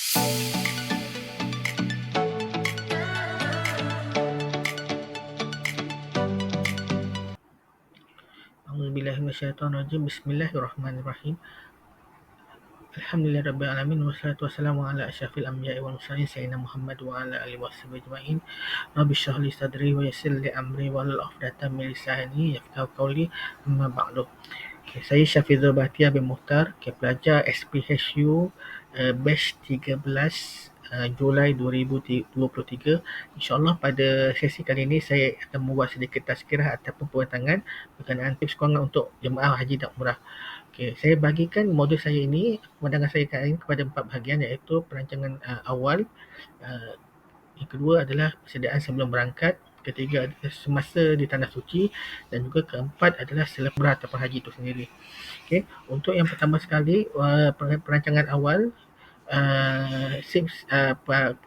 A'udzubillahi minasyaitonirrajim. Bismillahirrahmanirrahim. Alhamdulillahirabbil alamin wassalatu wassalamu ala asyrafil anbiya'i wal mursalin sayyidina Muhammad wa ala alihi washabihi ajmain. Rabbi shrah li sadri wa yassir li amri wahlul 'uqdatam min lisani yafqahu qawli. Amma ba'du. Okay, saya Syafizul Bahtiar bin Muhtar, pelajar SPHU batch 13 Julai 2023. InsyaAllah pada sesi kali ini saya akan membuat sedikit tazkirah ataupun perbincangan berkenaan tips kewangan untuk jemaah haji dan umrah. Okay, saya bagikan modul saya ini, pandangan saya kali ini kepada 4 bahagian, iaitu perancangan awal, yang kedua adalah persediaan sebelum berangkat, ketiga adalah semasa di tanah suci, dan juga keempat adalah selepas umrah ataupun haji itu sendiri. Okay, untuk yang pertama sekali, perancangan awal,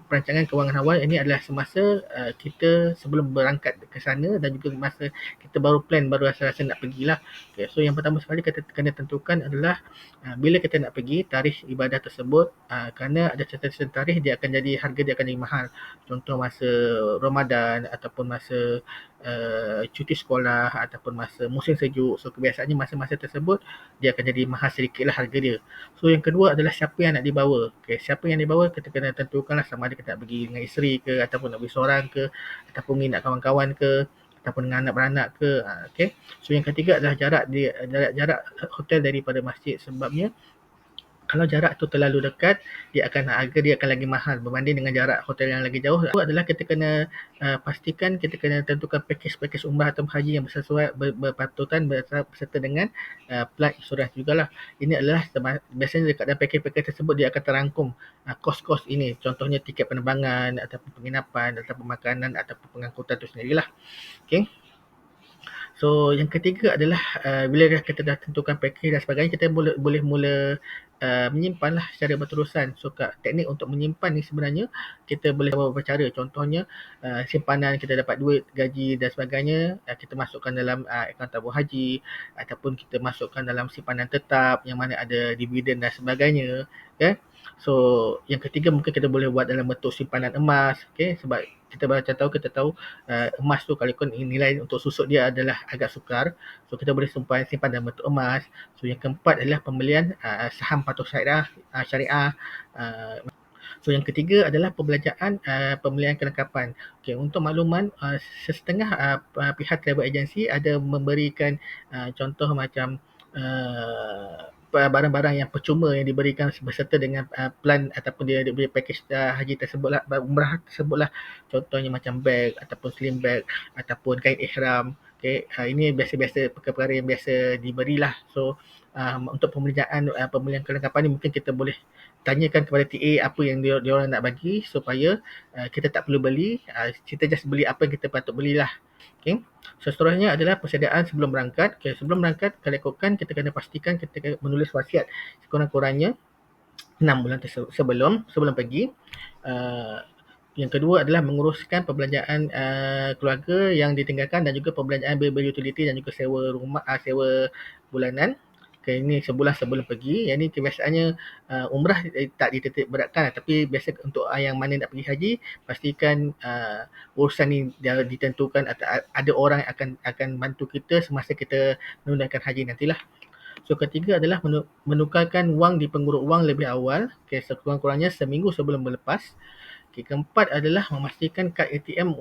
perancangan kewangan awal ini adalah semasa kita sebelum berangkat ke sana, dan juga masa kita baru plan, baru rasa-rasa nak pergilah. Okay, so yang pertama sekali kita kena tentukan adalah bila kita nak pergi, tarikh ibadah tersebut, kerana ada certain tarikh dia akan jadi, harga dia akan jadi mahal. Contoh masa Ramadan ataupun masa cuti sekolah ataupun masa musim sejuk. So kebiasaannya masa-masa tersebut dia akan jadi mahal sedikit lah harga dia. So yang kedua adalah siapa yang nak dibawa. Okay, siapa yang dibawa kita kena tentukanlah, sama ada kita nak pergi dengan isteri ke, ataupun nak pergi seorang ke, ataupun pergi nak kawan-kawan ke, ataupun dengan anak beranak ke. Okay. So yang ketiga adalah jarak hotel daripada masjid. Sebabnya kalau jarak tu terlalu dekat, harga dia akan lagi mahal berbanding dengan jarak hotel yang lagi jauh. Itu adalah kita kena pastikan, kita kena tentukan pakej umrah atau haji yang bersesuai, berpatutan berserta dengan plat insurans jugalah. Ini adalah biasanya dekat dalam pakej-pakej tersebut dia akan terangkum kos-kos ini. Contohnya tiket penerbangan ataupun penginapan ataupun makanan ataupun pengangkutan tu sendirilah. Okay. So yang ketiga adalah bila kita dah tentukan pakej dan sebagainya, kita boleh mula menyimpanlah secara berterusan. So teknik untuk menyimpan ni sebenarnya kita boleh beberapa cara. Contohnya simpanan, kita dapat duit, gaji dan sebagainya, kita masukkan dalam akaun tabung haji, ataupun kita masukkan dalam simpanan tetap yang mana ada dividen dan sebagainya. Okay? So yang ketiga mungkin kita boleh buat dalam bentuk simpanan emas. Okay? Sebab kita tahu emas tu kalau nilai untuk susut dia adalah agak sukar. So kita boleh simpan dalam bentuk emas. So yang keempat adalah pembelian saham patuh syariah. So yang ketiga adalah pembelian kelengkapan. Okay, untuk makluman, setengah pihak travel agency ada memberikan contoh macam barang-barang yang percuma yang diberikan berserta dengan plan ataupun dia beri package haji tersebut lah, umrah tersebut lah. Contohnya macam beg ataupun sling bag ataupun kain ihram. Okay, ini biasa-biasa perkara-perkara yang biasa diberilah. So untuk pembelian kelengkapan ni mungkin kita boleh tanyakan kepada TA apa yang dia orang nak bagi, supaya kita tak perlu beli, kita just beli apa yang kita patut belilah. Okay. So seterusnya adalah persediaan sebelum berangkat. Okay, sebelum berangkat, kalau ikutkan kita kena pastikan kita kena menulis wasiat sekurang-kurangnya 6 bulan sebelum pergi. Yang kedua adalah menguruskan perbelanjaan keluarga yang ditinggalkan, dan juga perbelanjaan bil-bil utility dan juga sewa rumah, sewa bulanan. Okay, ini sebulan sebelum pergi. Yang ini kebiasaannya umrah tak dititik beratkan, tapi biasa untuk yang mana nak pergi haji, pastikan urusan ni dah ditentukan, atau ada orang yang akan bantu kita semasa kita menunaikan haji nantilah. So ketiga adalah menukarkan wang di pengurus wang lebih awal, okay, sekurang-kurangnya seminggu sebelum berlepas. Okay, keempat adalah memastikan kad ATM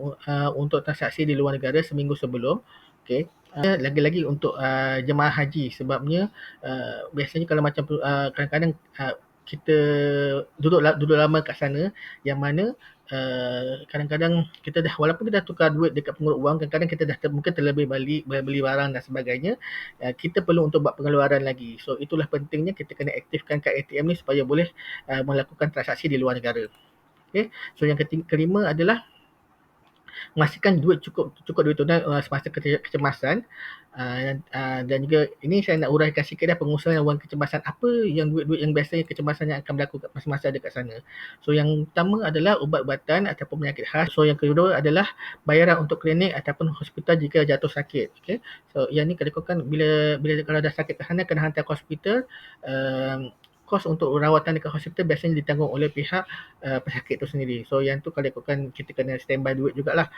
untuk transaksi di luar negara seminggu sebelum. Okay. Lagi-lagi untuk jemaah haji, sebabnya biasanya kalau macam kadang-kadang kita duduk lama kat sana, yang mana kadang-kadang kita dah, walaupun kita dah tukar duit dekat pengurus wang, kadang-kadang kita dah mungkin terlebih beli barang dan sebagainya, kita perlu untuk buat pengeluaran lagi. So itulah pentingnya kita kena aktifkan kad ATM ni supaya boleh melakukan transaksi di luar negara. Okay. So yang kelima adalah memastikan cukup duit tunai semasa kecemasan. Dan juga ini saya nak uraikan sikit dah pengurusan wang kecemasan. Apa yang duit-duit yang biasanya kecemasan yang akan berlaku masa-masa ada kat sana. So yang pertama adalah ubat-ubatan ataupun penyakit khas. So yang kedua adalah bayaran untuk klinik ataupun hospital jika jatuh sakit. Okay. So yang ni kalau bila kalau dah sakit kat sana, kena hantar ke hospital. kos untuk rawatan dekat hospital biasanya ditanggung oleh pihak pesakit tu sendiri. So yang tu kalau ikutkan kita kena standby duit jugalah.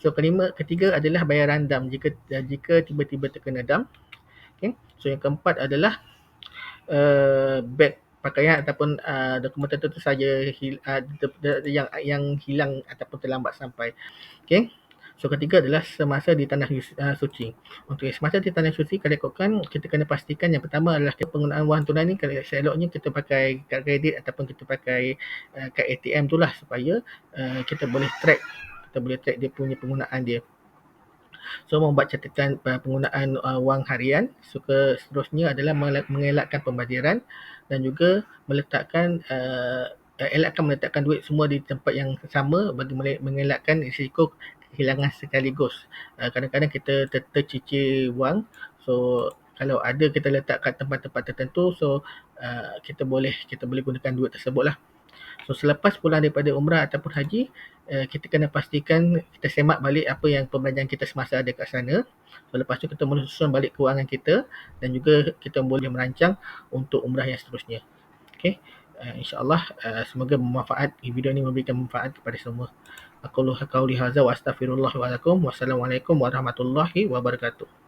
So ketiga adalah bayaran dam jika tiba-tiba terkena dam. Okay. So yang keempat adalah beg pakaian ataupun dokumen tertentu saja yang hilang ataupun terlambat sampai. Okay. So ketiga adalah semasa di tanah suci. Untuk semasa di tanah suci, kalau ikutkan kita kena pastikan yang pertama adalah penggunaan wang tunai ni kalau seeloknya kita pakai kad kredit ataupun kita pakai kad ATM tu lah supaya kita boleh track dia punya penggunaan dia. So membuat catatan penggunaan wang harian. Seterusnya adalah mengelakkan pembadiran dan juga elakkan meletakkan duit semua di tempat yang sama bagi mengelakkan risiko kehilangan sekaligus. Kadang-kadang kita tercicir wang. So kalau ada kita letak kat tempat-tempat tertentu, so kita boleh gunakan duit tersebut lah. So selepas pulang daripada umrah ataupun haji, kita kena pastikan kita semak balik apa yang pembelajaran kita semasa ada kat sana. So lepas tu kita boleh susun balik kewangan kita dan juga kita boleh merancang untuk umrah yang seterusnya. Okay. InsyaAllah semoga bermanfaat. Video ini memberikan manfaat kepada semua. Aqulu qauli hadza wa astaghfirullah wa lakum. Wassalamualaikum warahmatullahi wabarakatuh.